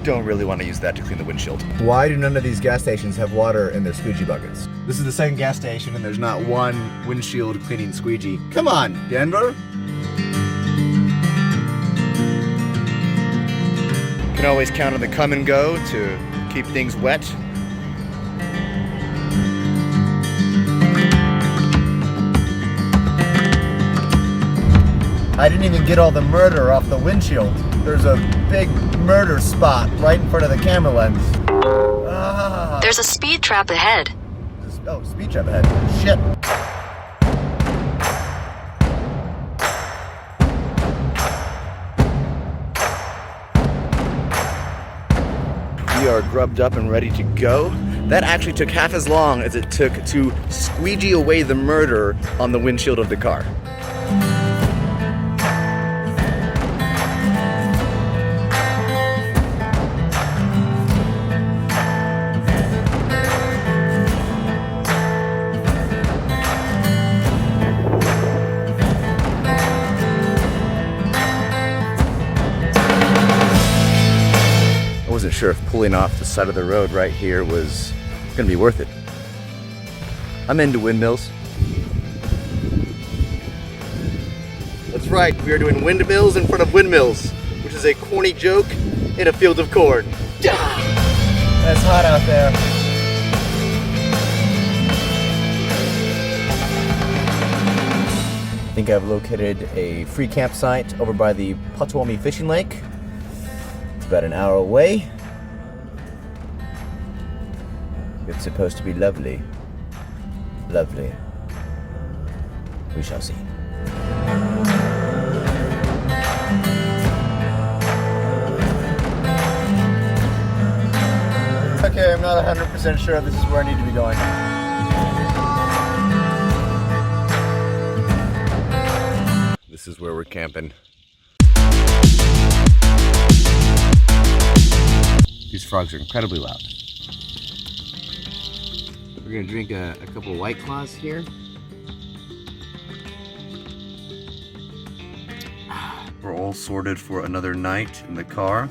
don't really want to use that to clean the windshield. Why do none of these gas stations have water in their squeegee buckets? This is the second gas station and there's not one windshield cleaning squeegee. Come on, Denver. You can always count on the come and go to keep things wet. I didn't even get all the murder off the windshield. There's a big murder spot right in front of the camera lens. Ah. There's a speed trap ahead. Oh, speed trap ahead. Shit. We are grubbed up and ready to go. That actually took half as long as it took to squeegee away the murder on the windshield of the car. I wasn't sure if pulling off the side of the road right here was gonna be worth it. I'm into windmills. That's right, we are doing windmills in front of windmills, which is a corny joke in a field of corn. That's hot out there. I think I've located a free campsite over by the Potawatomi Fishing Lake. It's about an hour away. It's supposed to be lovely. Lovely. We shall see. Okay, I'm not 100% sure this is where I need to be going. This is where we're camping. These frogs are incredibly loud. We're gonna drink a couple White Claws here. We're all sorted for another night in the car.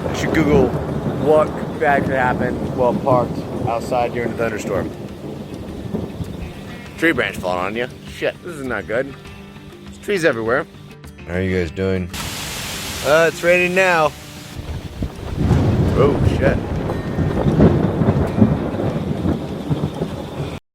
I should Google what bad could happen while parked outside during a thunderstorm. Tree branch falling on you. Shit, this is not good. There's trees everywhere. How are you guys doing? It's raining now. Oh, shit.